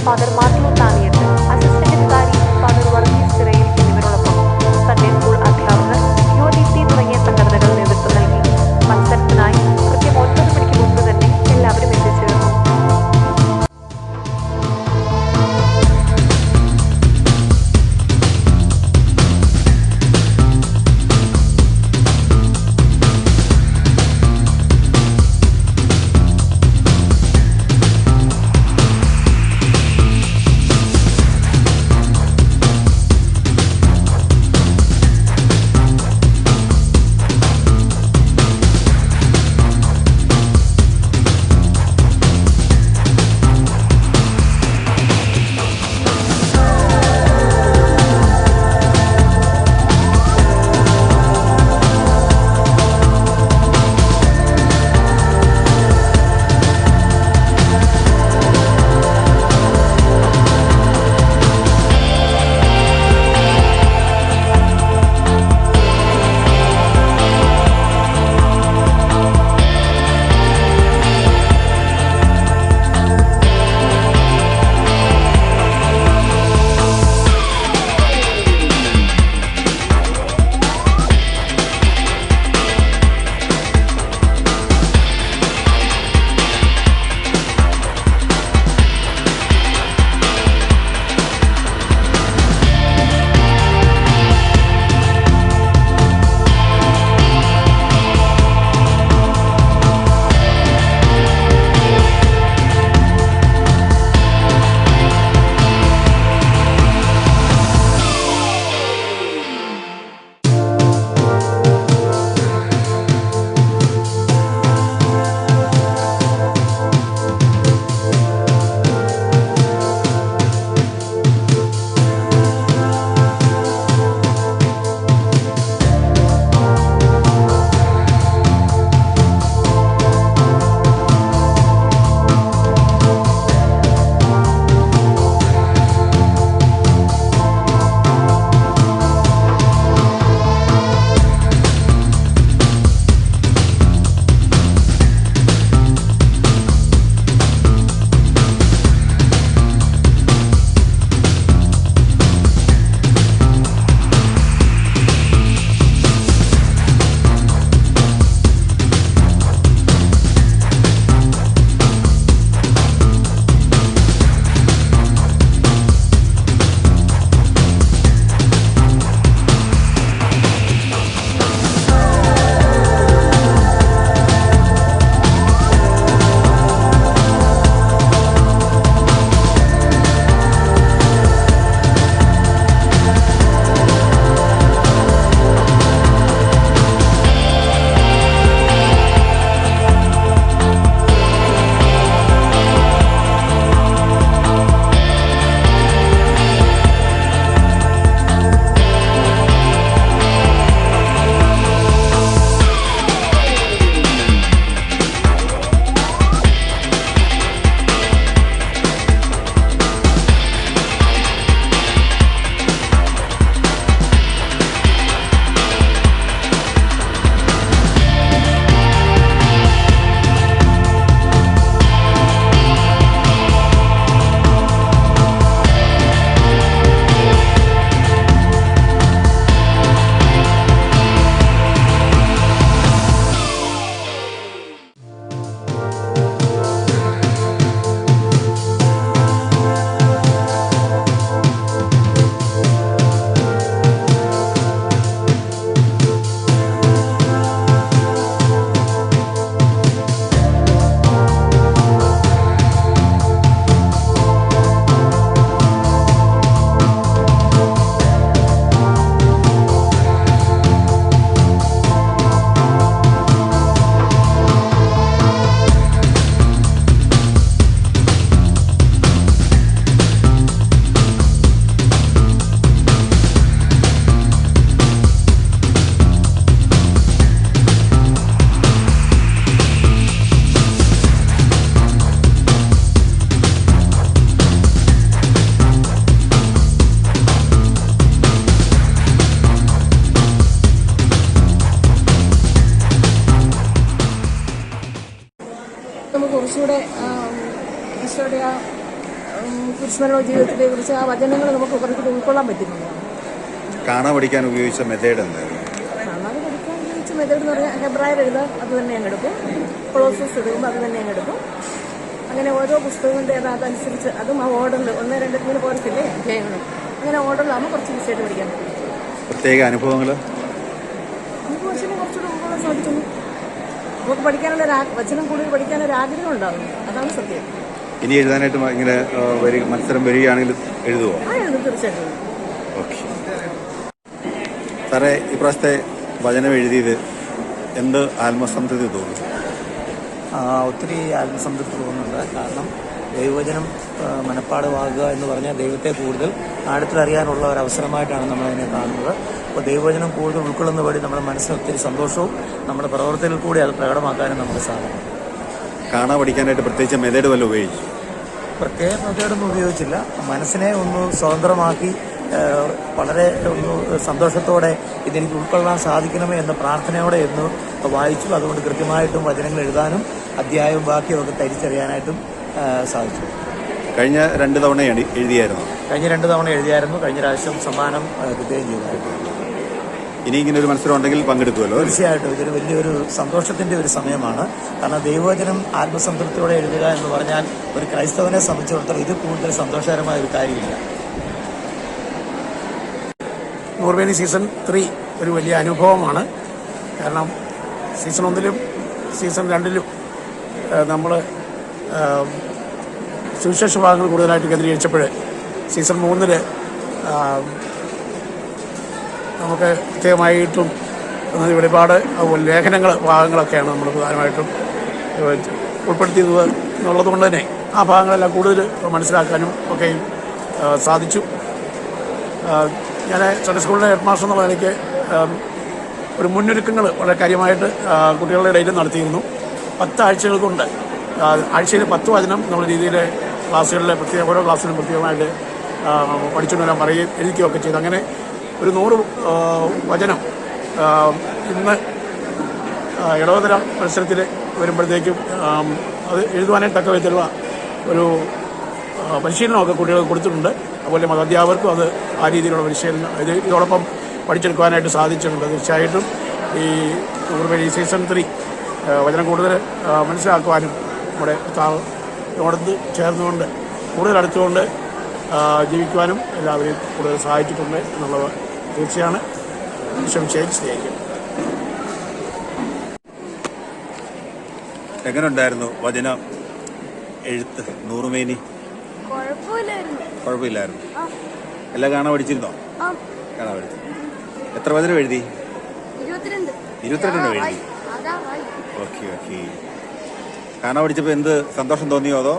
Father Mathew താനിയത്ത്, assistant വികാരി father Varghese ചിറയിൽ എന്നിവരോടൊപ്പം Sunday school അധ്യാപകർ, യുവദീപ്തി തുടങ്ങിയ സംഘടനകൾ നേതൃത്വം നൽകി. മത്സരത്തിനായി കൃത്യം 9 മണിക്ക് മുമ്പ് തന്നെ എല്ലാവരും എത്തിച്ചേർന്നു. കുരിശുമരണ ജീവിതത്തെ കുറിച്ച് ആ വചനങ്ങൾ നമുക്ക് കുറച്ചുകൂടി ഉൾക്കൊള്ളാൻ പറ്റുന്നതാണ്. കാണാൻ പഠിക്കാൻ ഉപയോഗിച്ച മെത്തേഡ് എന്തായിരുന്നു? കാണാതെ പഠിക്കാൻ ഉപയോഗിച്ച മെത്തേഡ് എന്ന് പറഞ്ഞാൽ ഹെബ്രായർ എഴുതാൻ അത് തന്നെ അങ്ങ് എടുക്കും, കൊളോസസ് എഴുതുമ്പോൾ അത് തന്നെ അങ്ങ് എടുക്കും. അങ്ങനെ ഓരോ പുസ്തകങ്ങളുടെ അതനുസരിച്ച് അതും ആ ഓർഡറിൽ 1, 2 ഇങ്ങനെ പോരത്തില്ലേ അധ്യായങ്ങൾ, അങ്ങനെ ഓർഡറിലാകുമ്പോൾ കുറച്ച് വിഷയമായിട്ട് പഠിക്കാൻ പറ്റും. പ്രത്യേക അനുഭവങ്ങൾ നമുക്ക് വചനം കുറച്ചുകൂടി ഉൾക്കൊള്ളാൻ സാധിക്കുന്നു. നമുക്ക് പഠിക്കാനുള്ള വചനം കൂടുതൽ പഠിക്കാനൊരു ആഗ്രഹം ഉണ്ടാകും, അതാണ് സത്യം. ഇനി എഴുതാനായിട്ട് ഇങ്ങനെ മത്സരം വരികയാണെങ്കിൽ എഴുതുമോ? ആ എഴുതും, തീർച്ചയായിട്ടും. ഓക്കെ സാറേ, ഇപ്രാവശ്യത്തെ വചനം എഴുതിയത് എന്ത് ആത്മസംതൃപ്തി തോന്നുന്നു? ഒത്തിരി ആത്മസംതൃപ്തി തോന്നുന്നുണ്ട്. കാരണം ദൈവവചനം മനഃപ്പാഠമാകുക എന്ന് പറഞ്ഞാൽ ദൈവത്തെ കൂടുതൽ ആഴത്തിലറിയാനുള്ള ഒരു അവസരമായിട്ടാണ് നമ്മളതിനെ കാണുന്നത്. അപ്പോൾ ദൈവവചനം കൂടുതൽ ഉൾക്കൊള്ളുന്ന വഴി നമ്മുടെ മനസ്സിന് ഒത്തിരി സന്തോഷവും നമ്മുടെ പ്രവർത്തനത്തിൽ കൂടി അത് പ്രകടമാക്കാനും നമുക്ക് സാധിക്കും. കാണാൻ പഠിക്കാനായിട്ട് പ്രത്യേകിച്ച് മെത്തേഡ് വല്ല ഉപയോഗിച്ചു? പ്രത്യേക മെത്തേഡൊന്നും ഉപയോഗിച്ചില്ല. മനസ്സിനെ ഒന്ന് സ്വതന്ത്രമാക്കി വളരെ ഒന്ന് സന്തോഷത്തോടെ ഇതെനിക്ക് ഉൾക്കൊള്ളാൻ സാധിക്കണമേ എന്ന പ്രാർത്ഥനയോടെ എന്ന് വായിച്ചു. അതുകൊണ്ട് കൃത്യമായിട്ടും വചനങ്ങൾ എഴുതാനും അധ്യായവും ബാക്കിയും ഒക്കെ തിരിച്ചറിയാനായിട്ടും സാധിച്ചു. കഴിഞ്ഞ 2 തവണ എഴുതിയായിരുന്നു? കഴിഞ്ഞ 2 തവണ എഴുതിയായിരുന്നു. കഴിഞ്ഞ പ്രാവശ്യം സമ്മാനം കിട്ടുകയും ചെയ്തായിരുന്നു. ഇനി ഇങ്ങനെ ഒരു മത്സരം ഉണ്ടെങ്കിൽ പങ്കെടുക്കുമല്ലോ? തീർച്ചയായിട്ടും ഇതൊരു വലിയൊരു സന്തോഷത്തിന്റെ ഒരു സമയമാണ്. കാരണം ദൈവവചനം ആത്മസംതൃപ്തിയോടെ എഴുതുക എന്ന് പറഞ്ഞാൽ ഒരു ക്രൈസ്തവനെ സംബന്ധിച്ചിടത്തോളം ഇത് കൂടുതൽ സന്തോഷകരമായ ഒരു കാര്യമില്ല. നൂറുമേനി സീസൺ 3 ഒരു വലിയ അനുഭവമാണ്. കാരണം സീസൺ 1-ലും സീസൺ 2-ലും നമ്മൾ സുവിശേഷ ഭാഗങ്ങൾ കൂടുതലായിട്ട് കേന്ദ്രീകരിച്ചപ്പോൾ സീസൺ 3-ൽ നമുക്ക് പ്രത്യേകമായിട്ടും വെളിപാട് അതുപോലെ ലേഖനങ്ങൾ ഭാഗങ്ങളൊക്കെയാണ് നമ്മൾ പ്രധാനമായിട്ടും ഉൾപ്പെടുത്തിയത് എന്നുള്ളത് കൊണ്ട് തന്നെ ആ ഭാഗങ്ങളെല്ലാം കൂടുതൽ മനസ്സിലാക്കാനും ഒക്കെയും സാധിച്ചു. ഞാൻ സൺഡേ സ്കൂളിലെ ഹെഡ് മാസ്റ്റർ എന്നുള്ള നിലയ്ക്ക് ഒരു മുന്നൊരുക്കങ്ങൾ വളരെ കാര്യമായിട്ട് കുട്ടികളുടെ ഇടയിൽ നടത്തിയിരുന്നു. 10 ആഴ്ചകൾ കൊണ്ട് ആഴ്ചയിൽ 10 വചനം എന്നുള്ള രീതിയിൽ ക്ലാസ്സുകളിലെ ഓരോ ക്ലാസ്സിലും പ്രത്യേകമായിട്ട് പഠിച്ചുകൊണ്ട് വരാൻ പറയുകയും എഴുതിക്കുകയൊക്കെ ചെയ്തു. അങ്ങനെ ഒരു 100 വചനം ഇന്ന് ഇടവതര മത്സരത്തിൽ വരുമ്പോഴത്തേക്കും അത് എഴുതുവാനായിട്ട് തക്ക വിധത്തിലുള്ള ഒരു പരിശീലനമൊക്കെ കുട്ടികൾക്ക് കൊടുത്തിട്ടുണ്ട്. അതുപോലെ മതാധ്യാപകർക്കും അത് ആ രീതിയിലുള്ള പരിശീലനം ഇതോടൊപ്പം പഠിച്ചെടുക്കുവാനായിട്ട് സാധിച്ചിട്ടുണ്ട്. തീർച്ചയായിട്ടും ഈ നൂറുമേനി സീസൺ 3 വചനം കൂടുതൽ മനസ്സിലാക്കുവാനും നമ്മുടെ കർത്താവിനോടൊത്ത് ചേർന്നുകൊണ്ട് കൂടുതൽ അടുത്തുകൊണ്ട് ജീവിക്കുവാനും എല്ലാവരെയും കൂടുതൽ സഹായിച്ചിട്ടുണ്ട് എന്നുള്ളത് തീർച്ചയാണ്. സ്നേഹിക്കും. എങ്ങനെ ഉണ്ടായിരുന്നു വചന എഴുത്ത്? നൂറുമേനി കുഴപ്പമില്ലായിരുന്നു. എല്ലാം കാണാൻ പഠിച്ചിരുന്നോ? കാണാൻ പഠിച്ചു. എത്ര വചനം എഴുതി? 22 എഴുതി. ഓക്കെ. കാണാൻ പഠിച്ചപ്പോൾ എന്ത് സന്തോഷം തോന്നിയോ? അതോ